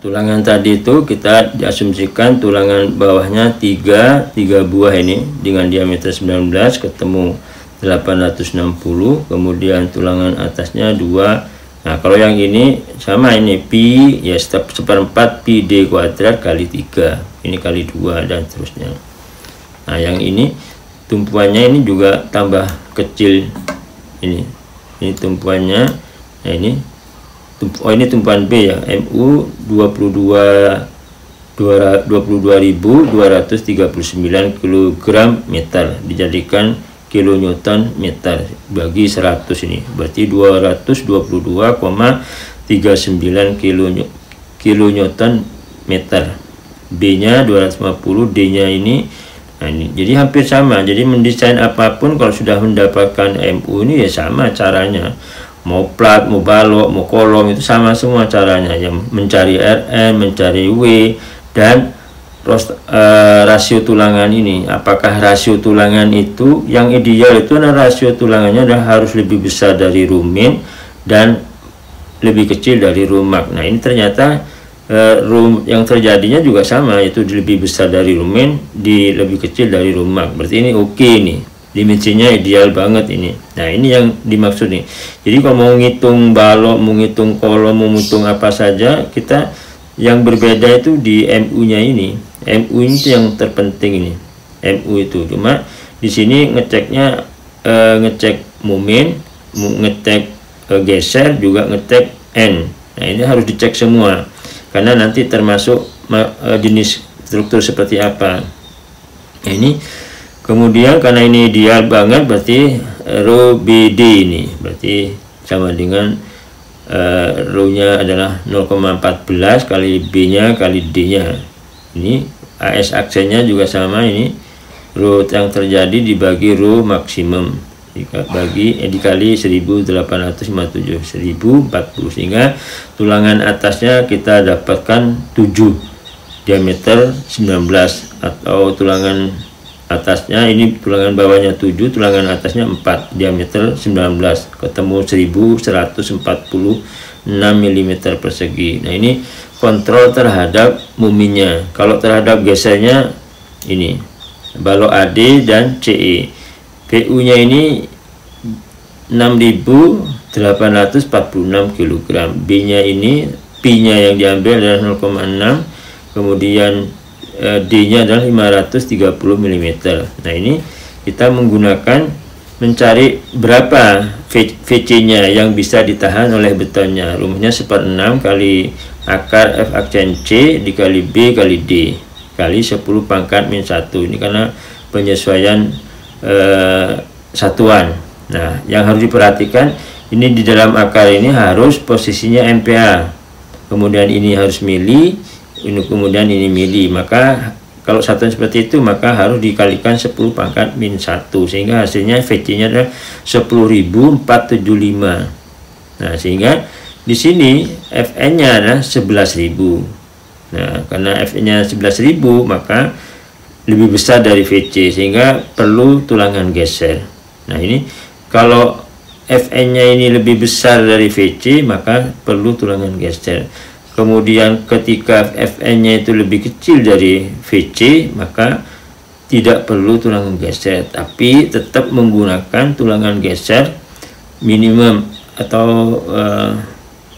tulangan tadi itu kita diasumsikan tulangan bawahnya 3 buah ini dengan diameter 19, ketemu 860, kemudian tulangan atasnya 2. Nah, kalau yang ini sama, ini pi ya seperempat pi d kuadrat kali 3, ini kali 2 dan seterusnya. Nah, yang ini tumpuannya ini juga tambah kecil, ini tumpuannya. Nah, ini tumpuan B ya, MU 22.239 kg meter dijadikan kilonewton meter bagi 100, ini berarti 222,39 kilonewton meter. B nya 250, D nya ini. Nah, ini jadi hampir sama. Jadi mendesain apapun kalau sudah mendapatkan MU ini ya sama caranya, mau plat, mau balok, mau kolom, itu sama semua caranya, yang mencari Rn, mencari W, dan rasio tulangan ini. Apakah rasio tulangan itu yang ideal? Itu adalah rasio tulangannya harus lebih besar dari rumen dan lebih kecil dari rumak. Nah, ini ternyata yang terjadinya juga sama, itu lebih besar dari rumen, lebih kecil dari rumak. Berarti ini oke nih, dimensinya ideal banget ini. Nah, ini yang dimaksud nih. Jadi kalau mau ngitung balok, mau ngitung kolom, mau ngitung apa saja, kita yang berbeda itu di MU-nya ini. MU ini yang terpenting ini. MU itu cuma di sini ngeceknya ngecek momen, ngecek geser, juga ngecek N. Nah, ini harus dicek semua karena nanti termasuk jenis struktur seperti apa. Nah, ini kemudian karena ini ideal banget, berarti rho BD ini berarti sama dengan rho nya adalah 0,14 kali B nya kali D nya. Ini AS aksennya juga sama, ini rho yang terjadi dibagi rho maksimum dikali 1857, 1040, sehingga tulangan atasnya kita dapatkan 7 diameter 19, atau tulangan atasnya ini tulangan bawahnya 7, tulangan atasnya 4, diameter 19, ketemu 1146 mm persegi. Nah, ini kontrol terhadap muminya. Kalau terhadap gesernya ini balok AD dan CE. PU nya ini 6.846 kg. B nya ini, P nya yang diambil adalah 0,6, kemudian D nya adalah 530 mm. Nah, ini kita menggunakan mencari berapa VC nya yang bisa ditahan oleh betonnya. Rumusnya 1/6 kali akar F aksen C dikali B kali D kali 10 pangkat min 1. Ini karena penyesuaian satuan. Nah, yang harus diperhatikan ini di dalam akar ini harus posisinya MPa, kemudian ini harus mili, ini kemudian ini mili. Maka kalau satuan seperti itu maka harus dikalikan 10 pangkat min 1, sehingga hasilnya VC nya adalah 10.475. Nah, sehingga di sini Fn nya adalah 11.000. Nah, karena Fn nya 11.000 maka lebih besar dari VC, sehingga perlu tulangan geser. Nah, ini kalau Fn nya ini lebih besar dari VC maka perlu tulangan geser. Kemudian ketika Fn nya itu lebih kecil dari VC maka tidak perlu tulangan geser, tapi tetap menggunakan tulangan geser minimum atau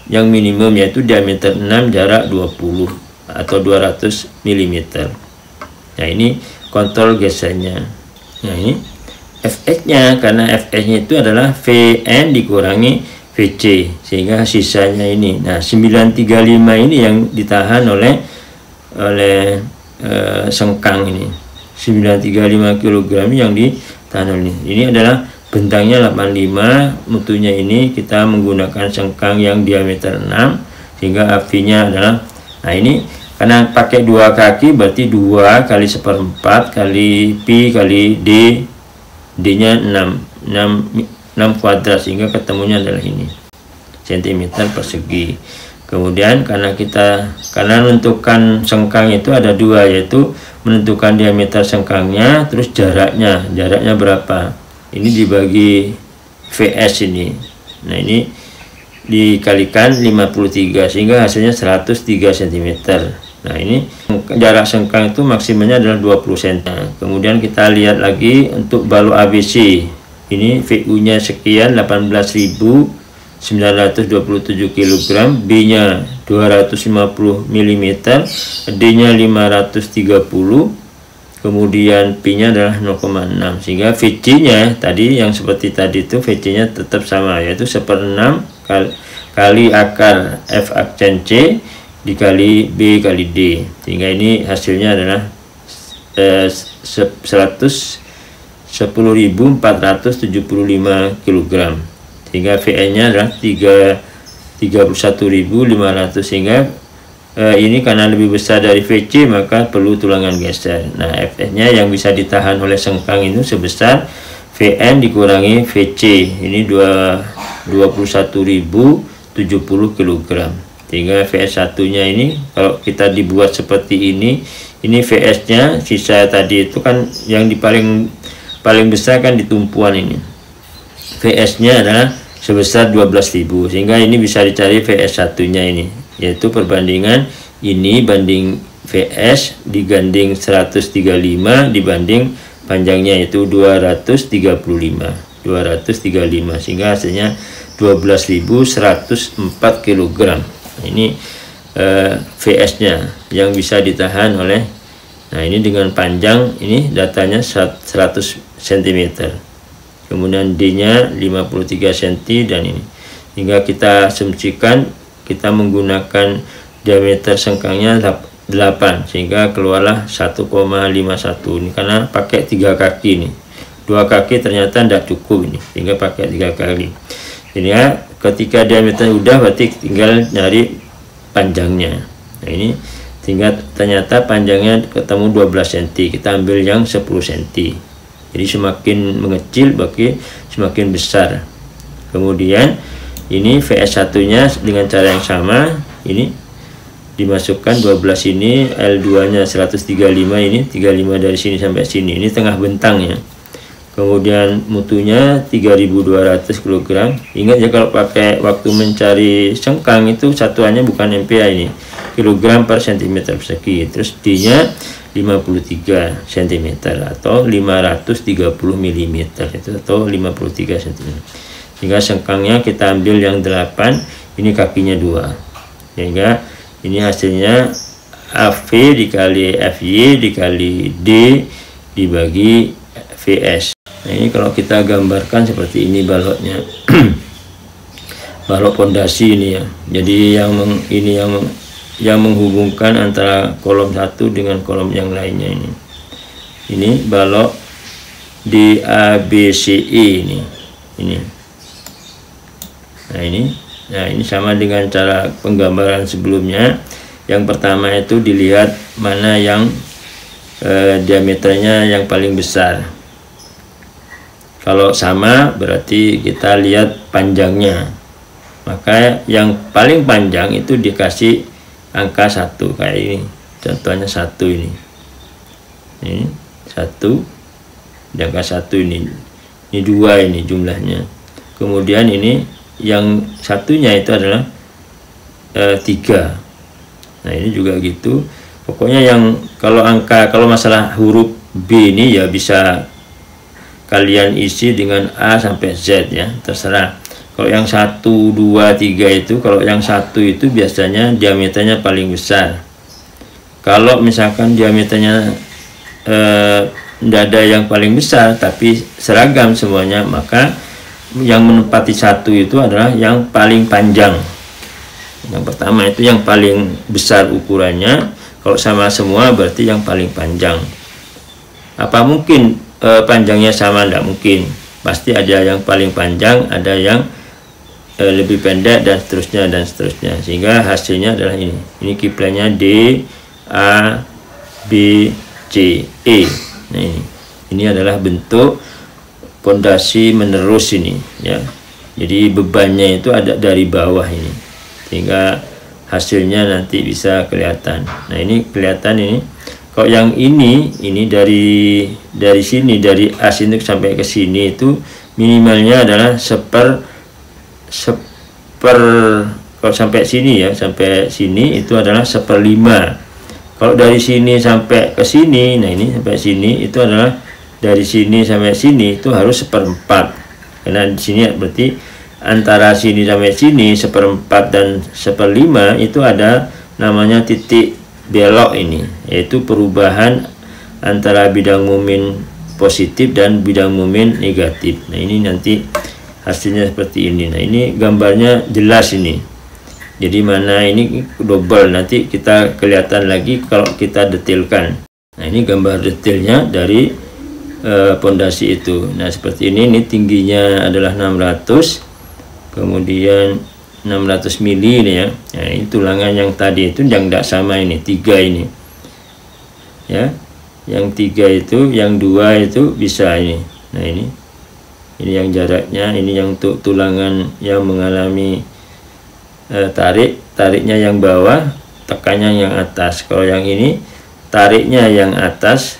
yang minimum, yaitu diameter 6 jarak 20 atau 200 mm. Nah, ini kontrol gesernya. Nah, ini Fx nya, karena Fx nya itu adalah Vn dikurangi VC, sehingga sisanya ini. Nah, 935 ini yang ditahan oleh sengkang ini. 935 kg yang ditahan ini. Ini adalah bentangnya 85, mutunya ini kita menggunakan sengkang yang diameter 6, sehingga apinya adalah, nah ini karena pakai 2 kaki berarti 2 kali 1/4 kali pi kali d, D nya 6 kuadrat, sehingga ketemunya adalah ini cm persegi. Kemudian karena menentukan sengkang itu ada 2, yaitu menentukan diameter sengkangnya, terus jaraknya berapa, ini dibagi VS ini. Nah, ini dikalikan 53 sehingga hasilnya 103 cm. Nah, ini jarak sengkang itu maksimalnya adalah 20 cm. Nah, kemudian kita lihat lagi untuk balok ABC. Ini VU-nya sekian 18.927 kg, B-nya 250 mm, D-nya 530, kemudian P-nya adalah 0,6, sehingga VC-nya tadi yang seperti tadi itu VC-nya tetap sama, yaitu 1/6 kali akar F aksen C dikali B kali D, sehingga ini hasilnya adalah 10.475 kg, sehingga VN-nya adalah 31.500, sehingga ini karena lebih besar dari VC maka perlu tulangan geser. Nah, FS-nya yang bisa ditahan oleh sengkang itu sebesar VN dikurangi VC, ini 21.070 kg, sehingga VS1 nya ini kalau kita dibuat seperti ini VS nya sisa tadi itu kan yang di paling besar kan di tumpuan ini, VS nya adalah sebesar 12.000, sehingga ini bisa dicari VS1 nya ini, yaitu perbandingan ini banding VS diganding 135 dibanding panjangnya itu 235, sehingga hasilnya 12.104 kg. Ini VS nya yang bisa ditahan oleh, nah ini dengan panjang ini datanya 100 cm, kemudian D nya 53 cm, dan ini hingga kita asumsikan kita menggunakan diameter sengkangnya 8, sehingga keluarlah 1,51 ini karena pakai 3 kaki ini, 2 kaki ternyata tidak cukup ini, sehingga pakai 3 kali. Jadi ya, ketika diameter udah berarti tinggal nyari panjangnya. Nah, ini sehingga ternyata panjangnya ketemu 12 cm, kita ambil yang 10 cm. Jadi semakin mengecil berarti semakin besar. Kemudian ini VS1 nya dengan cara yang sama, ini dimasukkan 12 ini, L2 nya 135, ini 35 dari sini sampai sini, ini tengah bentangnya. Kemudian mutunya 3.200 kg. Ingat ya, kalau pakai waktu mencari sengkang itu satuannya bukan MPa ini, kilogram per cm persegi. Terus D nya 53 cm atau 530 mm itu, atau 53 cm. Sehingga sengkangnya kita ambil yang 8, ini kakinya 2, sehingga ini hasilnya AV dikali FY dikali D dibagi VS. Nah, ini kalau kita gambarkan seperti ini baloknya. Balok pondasi ini ya. Jadi yang menghubungkan antara kolom satu dengan kolom yang lainnya ini. Ini balok DABCE ini. Nah, ini sama dengan cara penggambaran sebelumnya. Yang pertama itu dilihat mana yang diameternya yang paling besar. Kalau sama berarti kita lihat panjangnya, maka yang paling panjang itu dikasih angka 1 kayak ini, contohnya 1 ini 1, angka 1 ini 2 ini jumlahnya. Kemudian ini yang satunya itu adalah 3. Nah, ini juga gitu. Pokoknya yang kalau masalah huruf B ini ya bisa kalian isi dengan A sampai Z ya, terserah. Kalau yang 1, 2, 3 itu, kalau yang 1 itu biasanya diameternya paling besar. Kalau misalkan diameternya tidak ada yang paling besar tapi seragam semuanya, maka yang menempati 1 itu adalah yang paling panjang. Yang pertama itu yang paling besar ukurannya. Kalau sama semua berarti yang paling panjang. Apa mungkin panjangnya sama? Tidak mungkin, pasti ada yang paling panjang, ada yang lebih pendek, dan seterusnya, sehingga hasilnya adalah ini kiplannya D A B C E. Nah, ini adalah bentuk pondasi menerus ini ya. Jadi bebannya itu ada dari bawah ini, sehingga hasilnya nanti bisa kelihatan. Nah, ini kelihatan ini. Kalau yang ini dari sini, dari as ini sampai ke sini itu minimalnya adalah kalau sampai sini ya, sampai sini itu adalah 1/5. Kalau dari sini sampai ke sini, nah ini sampai sini itu adalah dari sini sampai sini itu harus 1/4. Karena di sini berarti antara sini sampai sini 1/4 dan 1/5 itu ada namanya titik belok ini, yaitu perubahan antara bidang momen positif dan bidang momen negatif. Nah ini nanti hasilnya seperti ini. Nah ini gambarnya jelas ini. Jadi mana ini double, nanti kita kelihatan lagi kalau kita detailkan. Nah ini gambar detailnya dari pondasi itu. Nah seperti ini tingginya adalah 600, kemudian 600 mili ini ya. Nah ini tulangan yang tadi itu yang tidak sama, ini 3 ini ya, yang 3 itu, yang 2 itu bisa ini. Nah ini yang jaraknya, ini yang untuk tulangan yang mengalami tariknya yang bawah, tekannya yang atas. Kalau yang ini tariknya yang atas,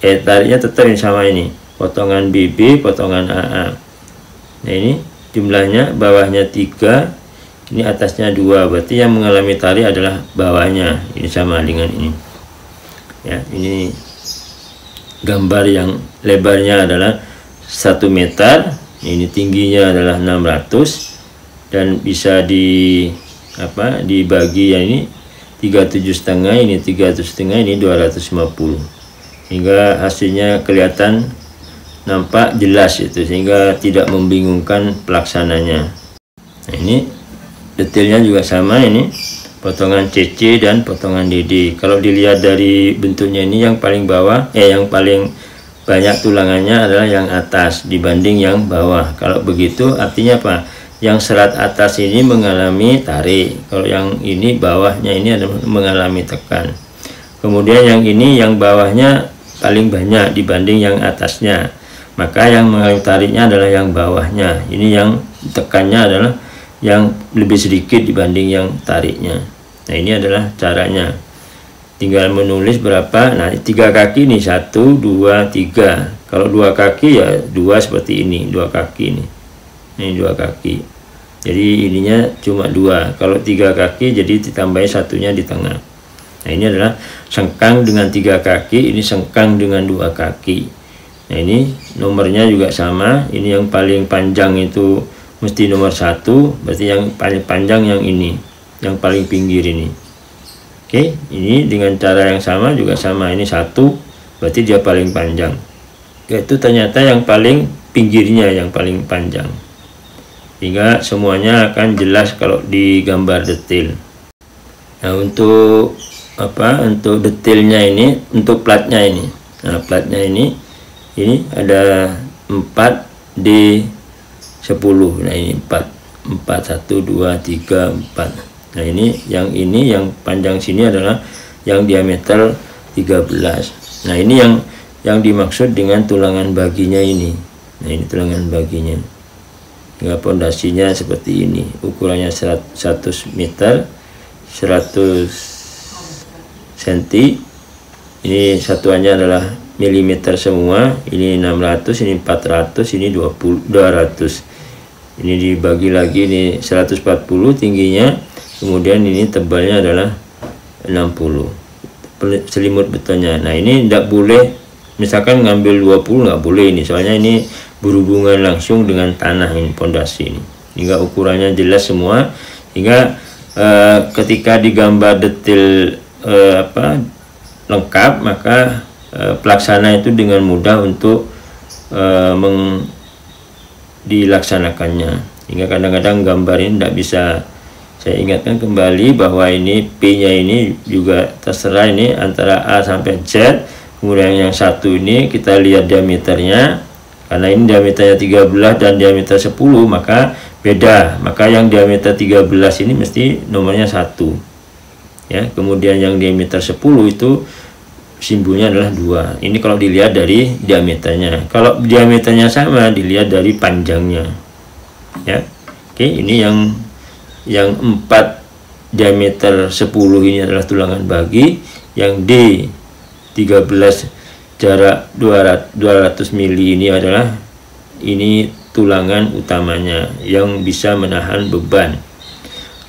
tariknya tetap sama ini, potongan BB, potongan AA. Nah ini jumlahnya, bawahnya 3, ini atasnya 2, berarti yang mengalami tarik adalah bawahnya. Ini sama dengan ini ya. Ini gambar yang lebarnya adalah 1 meter, ini tingginya adalah 600, dan bisa dibagi ya, ini 37,5, ini 300,5, ini 250, hingga hasilnya kelihatan nampak jelas itu, sehingga tidak membingungkan pelaksananya. Nah ini detailnya juga sama, ini potongan CC dan potongan DD. Kalau dilihat dari bentuknya ini, yang paling bawah yang paling banyak tulangannya adalah yang atas dibanding yang bawah. Kalau begitu artinya apa? Yang serat atas ini mengalami tarik, kalau yang ini bawahnya ini adalah mengalami tekan. Kemudian yang ini, yang bawahnya paling banyak dibanding yang atasnya, maka yang mengalami tariknya adalah yang bawahnya. Ini yang tekannya adalah yang lebih sedikit dibanding yang tariknya. Nah ini adalah caranya, tinggal menulis berapa. Nah 3 kaki nih, 1, 2, 3. Kalau 2 kaki ya 2 seperti ini, 2 kaki ini 2 kaki, jadi ininya cuma 2. Kalau 3 kaki jadi ditambahin satunya di tengah. Nah ini adalah sengkang dengan 3 kaki, ini sengkang dengan 2 kaki. Nah ini nomornya juga sama, ini yang paling panjang itu mesti nomor 1, berarti yang paling panjang yang ini, yang paling pinggir ini. Oke, ini dengan cara yang sama juga sama, ini 1, berarti dia paling panjang, yaitu ternyata yang paling pinggirnya yang paling panjang, sehingga semuanya akan jelas kalau digambar detail. Nah untuk untuk detailnya ini, untuk platnya ini, nah platnya ini ada 4D10. nah ini 4, 1, 2, 3, 4. Nah ini yang panjang sini adalah yang diameter 13. Nah ini yang dimaksud dengan tulangan baginya ini. Nah ini tulangan baginya, hingga pondasinya seperti ini, ukurannya 100 meter 100 cm. Ini satuannya adalah milimeter semua, ini 600, ini 400, ini 200. Ini dibagi lagi, ini 140 tingginya, kemudian ini tebalnya adalah 60 selimut betonnya. Nah ini tidak boleh misalkan ngambil 20, nggak boleh ini, soalnya ini berhubungan langsung dengan tanah ini, pondasi ini, hingga ukurannya jelas semua, hingga ketika digambar detail lengkap, maka pelaksana itu dengan mudah untuk dilaksanakannya. Hingga kadang-kadang gambar ini tidak bisa, saya ingatkan kembali bahwa ini P nya ini juga terserah, ini antara A sampai Z. Kemudian yang satu ini kita lihat diameternya, karena ini diameternya 13 dan diameter 10, maka beda, maka yang diameter 13 ini mesti nomornya 1 ya. Kemudian yang diameter 10 itu simbolnya adalah 2. Ini kalau dilihat dari diameternya. Kalau diameternya sama, dilihat dari panjangnya ya. Oke, ini yang 4 diameter 10 ini adalah tulangan bagi, yang D 13 jarak 200 mili ini adalah ini tulangan utamanya yang bisa menahan beban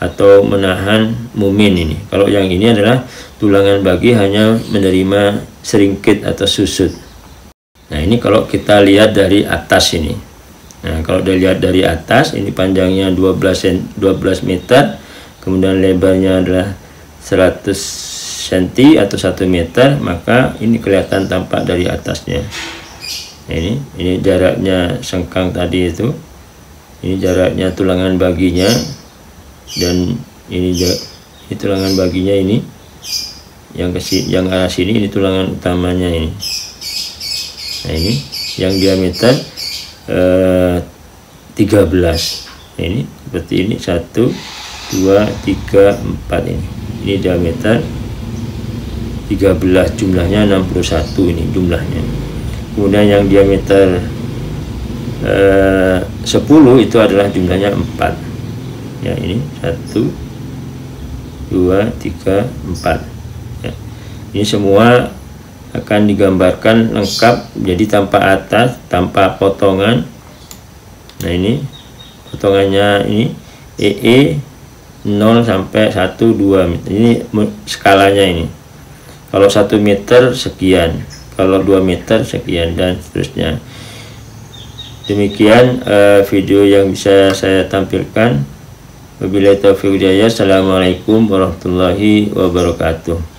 atau menahan mumin ini. Kalau yang ini adalah tulangan bagi hanya menerima seringkit atau susut. Nah, ini kalau kita lihat dari atas ini. Nah, kalau dilihat dari atas, ini panjangnya 12 meter, kemudian lebarnya adalah 100 cm atau 1 meter, maka ini kelihatan tampak dari atasnya. Nah, ini jaraknya sengkang tadi itu. Ini jaraknya tulangan baginya, dan ini tulangan baginya ini yang arah sini, ini tulangan utamanya ini. Nah, ini yang diameter 13. Nah, ini seperti ini 1 2 3 4 ini diameter 13, jumlahnya 61 ini jumlahnya. Kemudian yang diameter 10 itu adalah jumlahnya 4. Ya, ini 1 2 3 4 ya. Ini semua akan digambarkan lengkap, jadi tanpa atas, tanpa potongan. Nah, ini potongannya ini EE 0 sampai 1 2 meter. Ini skalanya ini. Kalau 1 meter sekian, kalau 2 meter sekian, dan seterusnya. Demikian video yang bisa saya tampilkan. Wabillahi taufiq wal hidayah. Assalamualaikum warahmatullahi wabarakatuh.